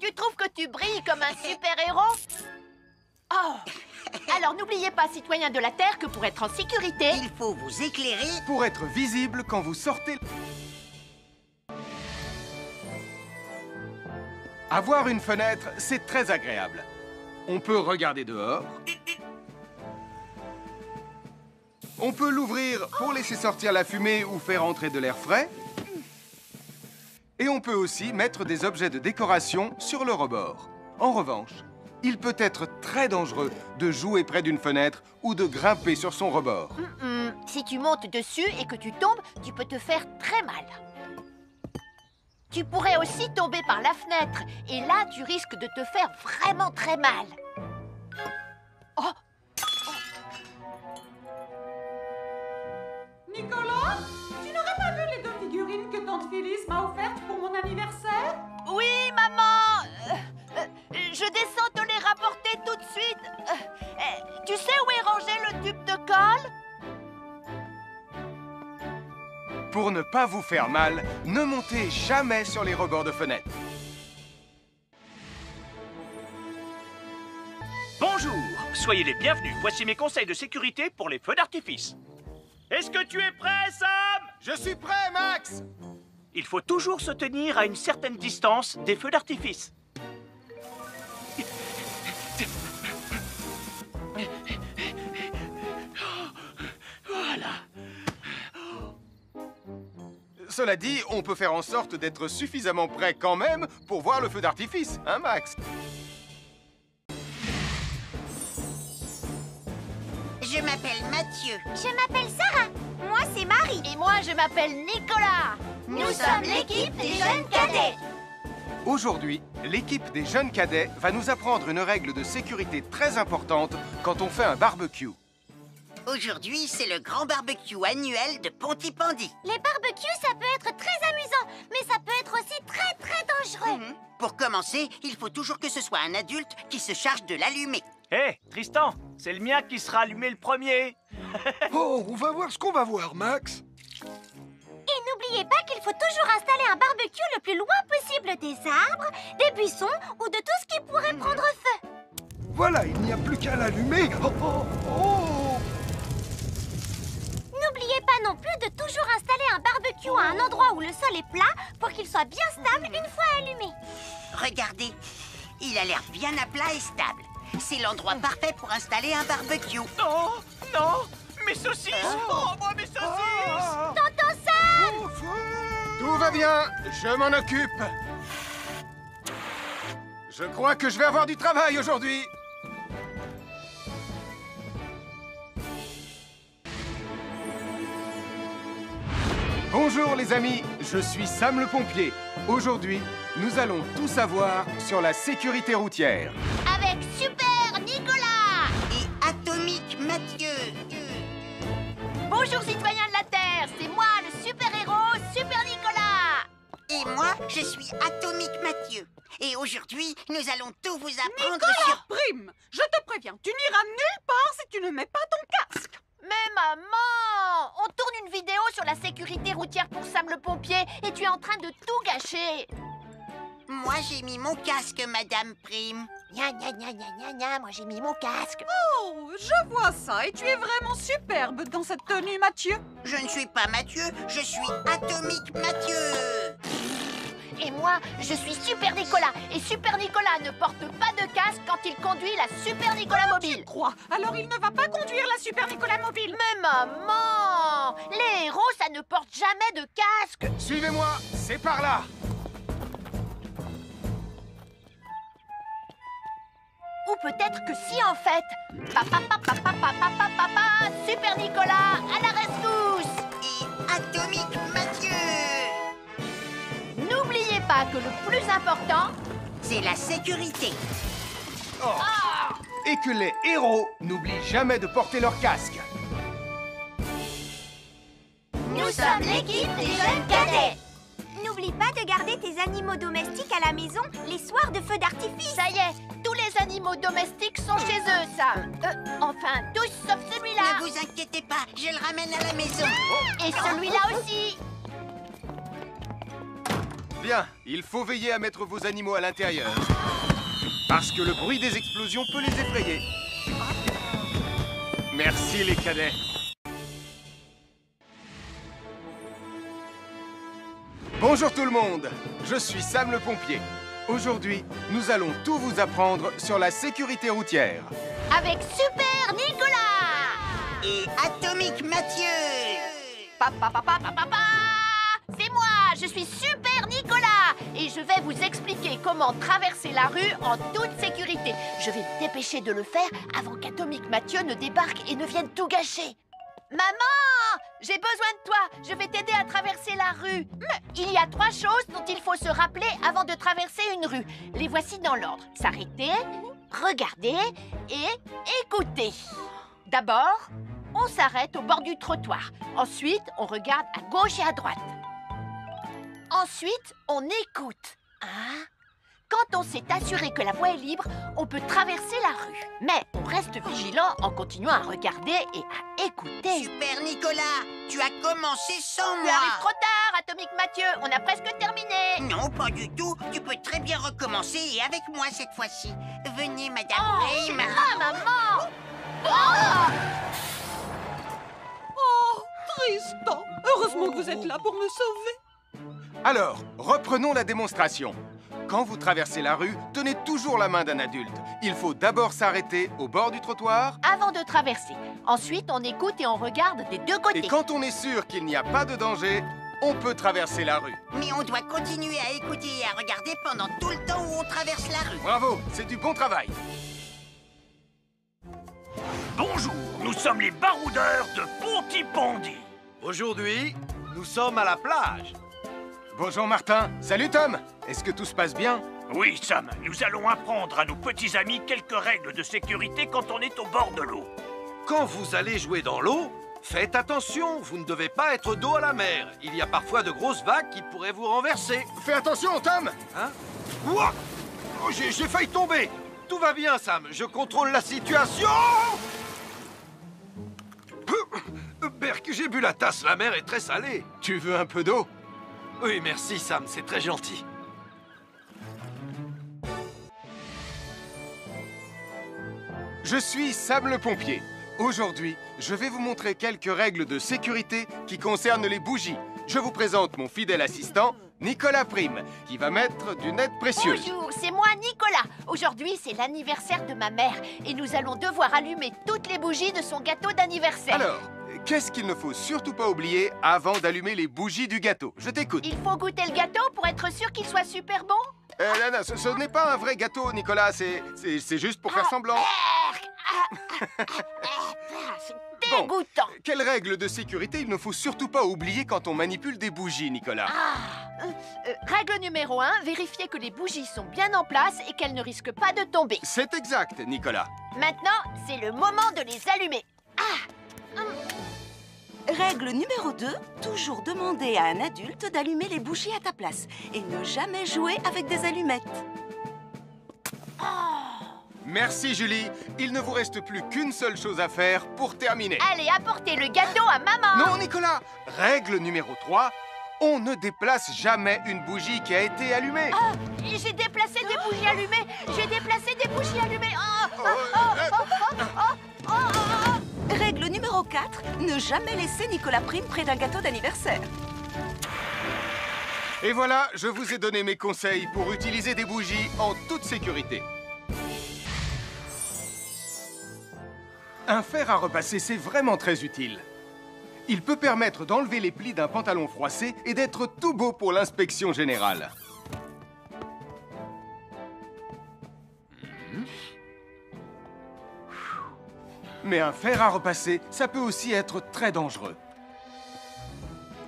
Tu trouves que tu brilles comme un super-héros? Oh! Alors n'oubliez pas, citoyens de la Terre, que pour être en sécurité, il faut vous éclairer pour être visible quand vous sortez. Avoir une fenêtre, c'est très agréable. On peut regarder dehors. On peut l'ouvrir pour laisser sortir la fumée ou faire entrer de l'air frais. Et on peut aussi mettre des objets de décoration sur le rebord. En revanche, il peut être très dangereux de jouer près d'une fenêtre ou de grimper sur son rebord. Si tu montes dessus et que tu tombes, tu peux te faire très mal. Tu pourrais aussi tomber par la fenêtre, et là, tu risques de te faire vraiment très mal. Oh! Nicolas, tu n'aurais pas vu les 2 figurines que tante Phyllis m'a offertes pour mon anniversaire? Oui, maman! Je descends te les rapporter tout de suite. Tu sais où est rangé le tube de colle? Pour ne pas vous faire mal, ne montez jamais sur les rebords de fenêtres. Bonjour, soyez les bienvenus. Voici mes conseils de sécurité pour les feux d'artifice. Est-ce que tu es prêt, Sam? Je suis prêt, Max! Il faut toujours se tenir à une certaine distance des feux d'artifice. Voilà. Cela dit, on peut faire en sorte d'être suffisamment près quand même pour voir le feu d'artifice, hein, Max? Je m'appelle Mathieu. Je m'appelle Sarah. Moi, c'est Marie. Et moi, je m'appelle Nicolas. Nous sommes l'équipe des jeunes cadets. Aujourd'hui, l'équipe des jeunes cadets va nous apprendre une règle de sécurité très importante quand on fait un barbecue. Aujourd'hui, c'est le grand barbecue annuel de Pontypandy. Les barbecues, ça peut être très amusant, mais ça peut être aussi très dangereux. Pour commencer, il faut toujours que ce soit un adulte qui se charge de l'allumer. Hé, Tristan, c'est le mien qui sera allumé le premier. Oh, on va voir ce qu'on va voir, Max. Et n'oubliez pas qu'il faut toujours installer un barbecue le plus loin possible des arbres, des buissons ou de tout ce qui pourrait prendre feu. Voilà, il n'y a plus qu'à l'allumer. Oh, oh, oh. barbecue à un endroit où le sol est plat pour qu'il soit bien stable une fois allumé. Regardez, il a l'air bien à plat et stable. C'est l'endroit parfait pour installer un barbecue. Non, non, mes saucisses. Oh, moi, mes saucisses. Tonton Sam! Tout va bien, je m'en occupe. Je crois que je vais avoir du travail aujourd'hui. Bonjour les amis, je suis Sam le pompier. Aujourd'hui, nous allons tout savoir sur la sécurité routière. Avec Super Nicolas! Et Atomique Mathieu. Bonjour citoyens de la Terre, c'est moi le super-héros Super Nicolas. Et moi, je suis Atomique Mathieu. Et aujourd'hui, nous allons tout vous apprendre Nicolas sur... Prime, je te préviens, tu n'iras nulle part si tu ne mets pas ton casque. Mais maman, on tourne une vidéo sur la sécurité routière pour Sam le pompier et tu es en train de tout gâcher. Moi, j'ai mis mon casque, Madame Prime. Gna gna gna gna gna gna, moi j'ai mis mon casque. Oh, je vois ça et tu es vraiment superbe dans cette tenue, Mathieu. Je ne suis pas Mathieu, je suis Atomique Mathieu. Et moi, je suis Super Nicolas. Et Super Nicolas ne porte pas de casque quand il conduit la Super Nicolas Mobile. Crois, alors il ne va pas conduire la Super Nicolas Mobile. Mais maman, les héros, ça ne porte jamais de casque. Suivez-moi, c'est par là. Ou peut-être que si en fait. Papa, papa, papa, papa, papa, Super Nicolas, à la rescousse. Et Atomique Mathieu. N'oubliez pas que le plus important, c'est la sécurité. Oh. Et que les héros n'oublient jamais de porter leur casque. Nous sommes l'équipe des jeunes cadets. N'oublie pas de garder tes animaux domestiques à la maison les soirs de feux d'artifice. ça y est, tous les animaux domestiques sont chez eux, Sam. Enfin, tous sauf celui-là. Ne vous inquiétez pas, je le ramène à la maison. Et celui-là aussi. Bien, il faut veiller à mettre vos animaux à l'intérieur. Parce que le bruit des explosions peut les effrayer. Merci les cadets. Bonjour tout le monde, je suis Sam le pompier. Aujourd'hui, nous allons tout vous apprendre sur la sécurité routière. Avec Super Nicolas. Et Atomique Mathieu. Papa, papa, papa, papa. C'est moi, je suis Super Nicolas. Et je vais vous expliquer comment traverser la rue en toute sécurité. Je vais me dépêcher de le faire avant qu'Atomique Mathieu ne débarque et ne vienne tout gâcher. Maman, j'ai besoin de toi. Je vais t'aider à traverser la rue. Mais il y a 3 choses dont il faut se rappeler avant de traverser une rue. Les voici dans l'ordre. S'arrêter, regarder et écouter. D'abord, on s'arrête au bord du trottoir. Ensuite, on regarde à gauche et à droite. Ensuite, on écoute. Quand on s'est assuré que la voie est libre, on peut traverser la rue. Mais on reste vigilant en continuant à regarder et à écouter. Super Nicolas, tu as commencé sans Tu moi. arrives trop tard, Atomique Mathieu. On a presque terminé. Non, pas du tout. Tu peux très bien recommencer et avec moi cette fois-ci. Venez, Madame Prime. Maman. Oh, Tristan, heureusement que vous êtes là pour me sauver. Alors, reprenons la démonstration. Quand vous traversez la rue, tenez toujours la main d'un adulte. Il faut d'abord s'arrêter au bord du trottoir. Avant de traverser. Ensuite, on écoute et on regarde des deux côtés. Et quand on est sûr qu'il n'y a pas de danger, on peut traverser la rue. Mais on doit continuer à écouter et à regarder pendant tout le temps où on traverse la rue. Bravo, c'est du bon travail. Bonjour, nous sommes les baroudeurs de Pontypandy. Aujourd'hui, nous sommes à la plage. Bonjour Martin. Salut Tom. Est-ce que tout se passe bien? Oui, Sam, nous allons apprendre à nos petits amis quelques règles de sécurité quand on est au bord de l'eau. Quand vous allez jouer dans l'eau, faites attention, vous ne devez pas être dos à la mer. Il y a parfois de grosses vagues qui pourraient vous renverser. Fais attention, Tom. Hein? Ouah! Oh, j'ai failli tomber. Tout va bien, Sam, je contrôle la situation. Berk, j'ai bu la tasse, la mer est très salée. Tu veux un peu d'eau? Oui, merci, Sam, c'est très gentil. Je suis Sam le pompier. Aujourd'hui, je vais vous montrer quelques règles de sécurité qui concernent les bougies. je vous présente mon fidèle assistant, Nicolas Prime, qui va mettre d'une aide précieuse. Bonjour, c'est moi Nicolas. Aujourd'hui, c'est l'anniversaire de ma mère et nous allons devoir allumer toutes les bougies de son gâteau d'anniversaire. Alors, qu'est-ce qu'il ne faut surtout pas oublier avant d'allumer les bougies du gâteau? Je t'écoute. Il faut goûter le gâteau pour être sûr qu'il soit super bon? Non, ce n'est pas un vrai gâteau, Nicolas, c'est juste pour faire semblant. C'est dégoûtant. Quelle règle de sécurité il ne faut surtout pas oublier quand on manipule des bougies, Nicolas? Règle numéro 1, vérifier que les bougies sont bien en place et qu'elles ne risquent pas de tomber. C'est exact, Nicolas. Maintenant, c'est le moment de les allumer. Règle numéro 2, toujours demander à un adulte d'allumer les bougies à ta place et ne jamais jouer avec des allumettes. Merci, Julie. Il ne vous reste plus qu'une seule chose à faire pour terminer. Allez, apportez le gâteau à maman. Non, Nicolas. Règle numéro 3, on ne déplace jamais une bougie qui a été allumée. J'ai déplacé des bougies allumées. J'ai déplacé des bougies allumées. Règle numéro 4, ne jamais laisser Nicolas Prime près d'un gâteau d'anniversaire. Et voilà, je vous ai donné mes conseils pour utiliser des bougies en toute sécurité. Un fer à repasser, c'est vraiment très utile. Il peut permettre d'enlever les plis d'un pantalon froissé et d'être tout beau pour l'inspection générale. Mais un fer à repasser, ça peut aussi être très dangereux.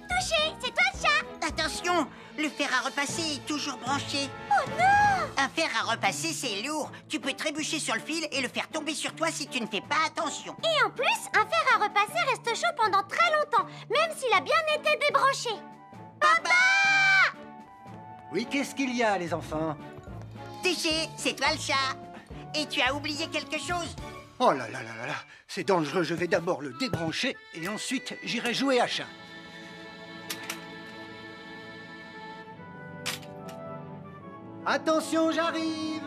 Touché, c'est toi le chat. Attention, le fer à repasser est toujours branché. Oh non! Un fer à repasser, c'est lourd. Tu peux trébucher sur le fil et le faire tomber sur toi si tu ne fais pas attention. Et en plus, un fer à repasser reste chaud pendant très longtemps, même s'il a bien été débranché. Papa! Oui, qu'est-ce qu'il y a, les enfants? Touché, c'est toi le chat. Et tu as oublié quelque chose? Oh là là là là là, c'est dangereux, je vais d'abord le débrancher et ensuite j'irai jouer à chat. Attention, j'arrive!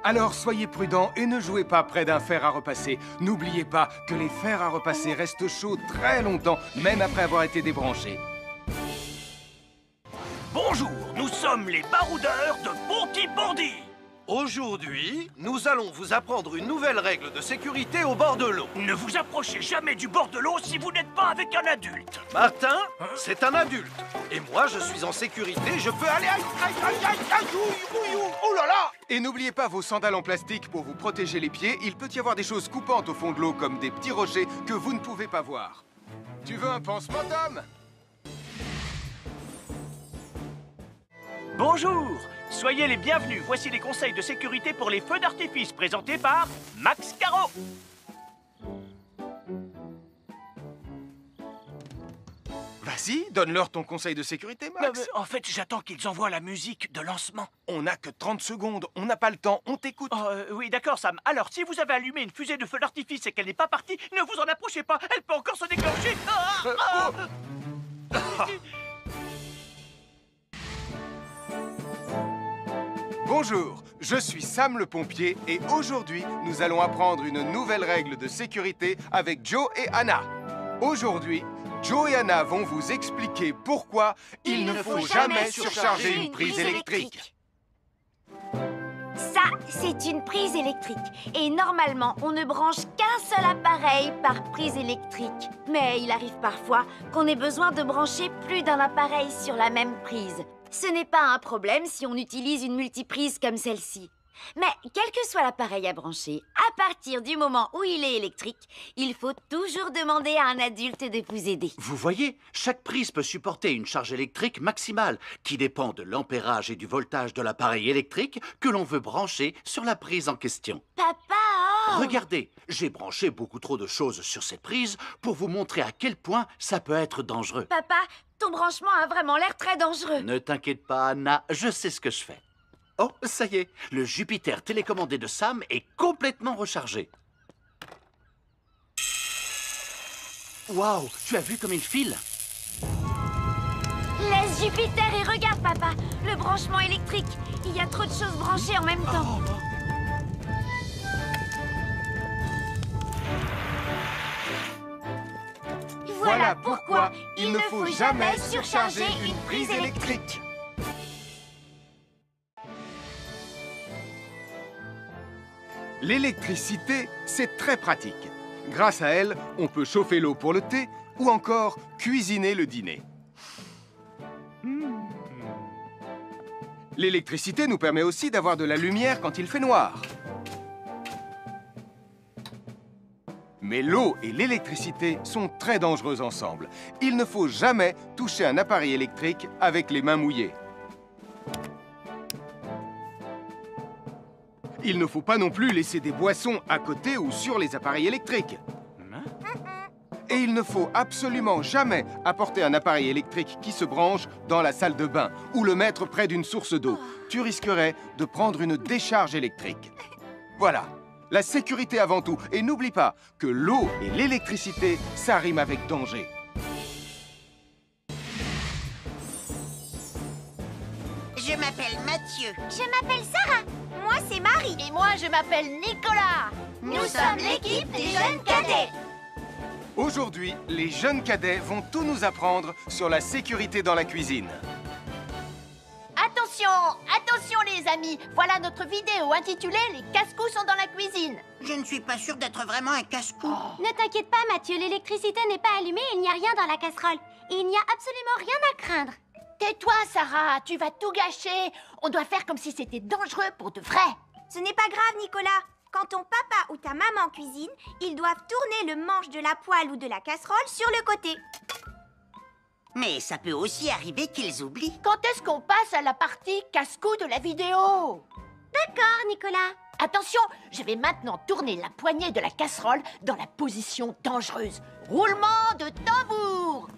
Alors soyez prudents et ne jouez pas près d'un fer à repasser. N'oubliez pas que les fers à repasser restent chauds très longtemps, même après avoir été débranchés. Bonjour, nous sommes les baroudeurs de Bonty-Bondy. Aujourd'hui, nous allons vous apprendre une nouvelle règle de sécurité au bord de l'eau. Ne vous approchez jamais du bord de l'eau si vous n'êtes pas avec un adulte. Martin, c'est un adulte. Et moi, je suis en sécurité, je peux aller... Oh là là! Et n'oubliez pas vos sandales en plastique pour vous protéger les pieds. Il peut y avoir des choses coupantes au fond de l'eau, comme des petits rochers que vous ne pouvez pas voir. Tu veux un pansement, Tom? Bonjour, soyez les bienvenus. Voici les conseils de sécurité pour les feux d'artifice présentés par Max Caro. Vas-y, donne-leur ton conseil de sécurité, Max. En fait, j'attends qu'ils envoient la musique de lancement. On n'a que 30 secondes, on n'a pas le temps, on t'écoute. Oui, d'accord, Sam. Alors, si vous avez allumé une fusée de feu d'artifice et qu'elle n'est pas partie, ne vous en approchez pas, elle peut encore se déclencher. Bonjour, je suis Sam le pompier et aujourd'hui, nous allons apprendre une nouvelle règle de sécurité avec Joe et Anna. Aujourd'hui, Joe et Anna vont vous expliquer pourquoi il ne faut jamais surcharger une prise électrique. Ça, c'est une prise électrique. Et normalement, on ne branche qu'un seul appareil par prise électrique. Mais il arrive parfois qu'on ait besoin de brancher plus d'un appareil sur la même prise. Ce n'est pas un problème si on utilise une multiprise comme celle-ci. Mais quel que soit l'appareil à brancher, à partir du moment où il est électrique, il faut toujours demander à un adulte de vous aider. Vous voyez, chaque prise peut supporter une charge électrique maximale qui dépend de l'ampérage et du voltage de l'appareil électrique que l'on veut brancher sur la prise en question. Papa! Regardez, j'ai branché beaucoup trop de choses sur cette prise pour vous montrer à quel point ça peut être dangereux. Papa, ton branchement a vraiment l'air très dangereux. Ne t'inquiète pas, Anna, je sais ce que je fais. Oh, ça y est, le Jupiter télécommandé de Sam est complètement rechargé. Waouh, tu as vu comme il file? Laisse Jupiter et regarde, papa. Le branchement électrique. Il y a trop de choses branchées en même temps. Voilà pourquoi Il ne faut jamais surcharger une prise électrique. L'électricité, c'est très pratique. Grâce à elle, on peut chauffer l'eau pour le thé ou encore cuisiner le dîner. L'électricité nous permet aussi d'avoir de la lumière quand il fait noir. Mais l'eau et l'électricité sont très dangereuses ensemble. Il ne faut jamais toucher un appareil électrique avec les mains mouillées. Il ne faut pas non plus laisser des boissons à côté ou sur les appareils électriques. Et il ne faut absolument jamais apporter un appareil électrique qui se branche dans la salle de bain ou le mettre près d'une source d'eau. Tu risquerais de prendre une décharge électrique. Voilà, la sécurité avant tout. Et n'oublie pas que l'eau et l'électricité, ça rime avec danger. Je m'appelle Mathieu. Je m'appelle Sarah. Moi, c'est Marie. Et moi, je m'appelle Nicolas. Nous sommes l'équipe des jeunes cadets. Aujourd'hui, les jeunes cadets vont tout nous apprendre sur la sécurité dans la cuisine. Attention, attention les amis. Voilà notre vidéo intitulée « Les casse-cous sont dans la cuisine ». Je ne suis pas sûre d'être vraiment un casse-cou. Ne t'inquiète pas, Mathieu. L'électricité n'est pas allumée et il n'y a rien dans la casserole. Il n'y a absolument rien à craindre. Tais-toi, Sarah, tu vas tout gâcher. On doit faire comme si c'était dangereux pour de vrai. Ce n'est pas grave, Nicolas. Quand ton papa ou ta maman cuisine, ils doivent tourner le manche de la poêle ou de la casserole sur le côté. Mais ça peut aussi arriver qu'ils oublient. Quand est-ce qu'on passe à la partie casse-cou de la vidéo? D'accord, Nicolas. Attention, je vais maintenant tourner la poignée de la casserole dans la position dangereuse. Roulement de tambour.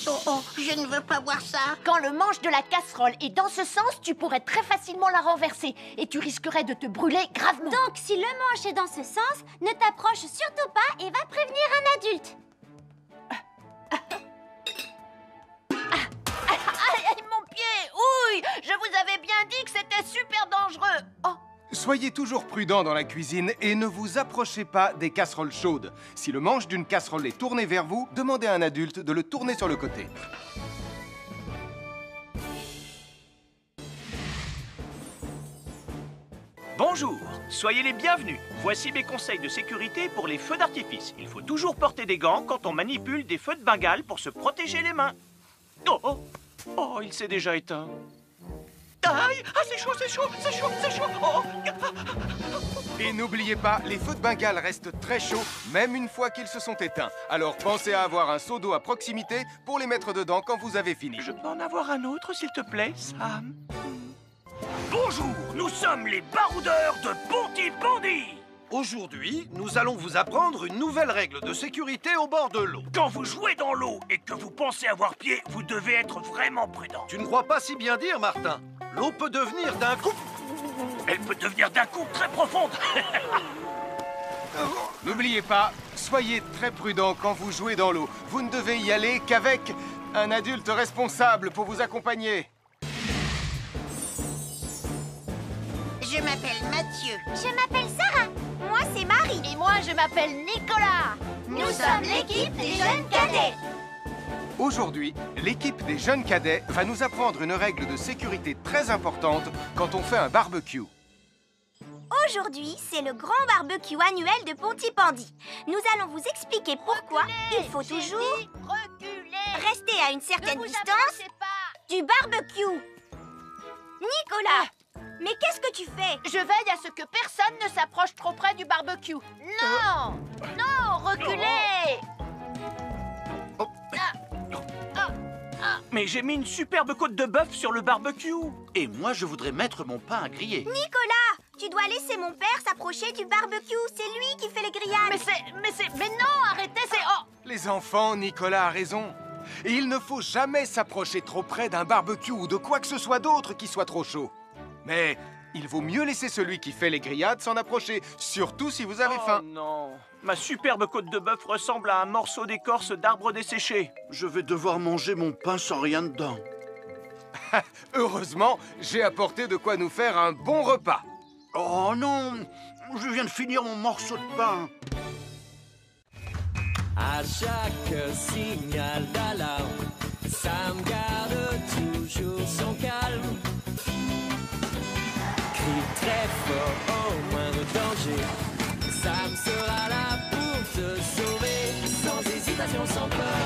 Oh, je ne veux pas voir ça. Quand le manche de la casserole est dans ce sens, tu pourrais très facilement la renverser et tu risquerais de te brûler gravement. Donc, si le manche est dans ce sens, ne t'approche surtout pas et va prévenir un adulte. Aïe, mon pied! Ouille! Je vous avais bien dit que c'était super dangereux. Oh! Soyez toujours prudents dans la cuisine et ne vous approchez pas des casseroles chaudes. Si le manche d'une casserole est tourné vers vous, demandez à un adulte de le tourner sur le côté. Bonjour, soyez les bienvenus. Voici mes conseils de sécurité pour les feux d'artifice. Il faut toujours porter des gants quand on manipule des feux de Bengale pour se protéger les mains. Oh, oh, oh, il s'est déjà éteint. Aïe! Ah, c'est chaud, c'est chaud, c'est chaud, c'est chaud! Oh. Et n'oubliez pas, les feux de Bengale restent très chauds, même une fois qu'ils se sont éteints. Alors pensez à avoir un seau d'eau à proximité pour les mettre dedans quand vous avez fini. Je peux en avoir un autre, s'il te plaît, Sam? Bonjour, nous sommes les baroudeurs de Pontypandy. Aujourd'hui, nous allons vous apprendre une nouvelle règle de sécurité au bord de l'eau. Quand vous jouez dans l'eau et que vous pensez avoir pied, vous devez être vraiment prudent. Tu ne crois pas si bien dire, Martin? L'eau peut devenir d'un coup... Elle peut devenir d'un coup très profonde. N'oubliez pas, soyez très prudents quand vous jouez dans l'eau. Vous ne devez y aller qu'avec un adulte responsable pour vous accompagner. Je m'appelle Mathieu. Je m'appelle Sarah. Moi, c'est Marie. Et moi, je m'appelle Nicolas. Nous sommes l'équipe des jeunes cadets. Aujourd'hui, l'équipe des jeunes cadets va nous apprendre une règle de sécurité très importante quand on fait un barbecue. Aujourd'hui, c'est le grand barbecue annuel de Pontypandy. Nous allons vous expliquer pourquoi il faut toujours rester à une certaine distance du barbecue. Nicolas, mais qu'est-ce que tu fais? Je veille à ce que personne ne s'approche trop près du barbecue. Non! Non, reculez! Mais j'ai mis une superbe côte de bœuf sur le barbecue. Et moi, je voudrais mettre mon pain à griller. Nicolas, tu dois laisser mon père s'approcher du barbecue. C'est lui qui fait les grillades. Mais non, arrêtez, c'est... Oh! Les enfants, Nicolas a raison. Et il ne faut jamais s'approcher trop près d'un barbecue ou de quoi que ce soit d'autre qui soit trop chaud. Mais il vaut mieux laisser celui qui fait les grillades s'en approcher, surtout si vous avez faim. Oh non, ma superbe côte de bœuf ressemble à un morceau d'écorce d'arbre desséché. Je vais devoir manger mon pain sans rien dedans. Heureusement, j'ai apporté de quoi nous faire un bon repas. Oh non, je viens de finir mon morceau de pain. À chaque signal d'alarme, Sam garde toujours son calme. Crie très fort au moindre danger, Sam sera là pour te sauver, sans hésitation, sans peur.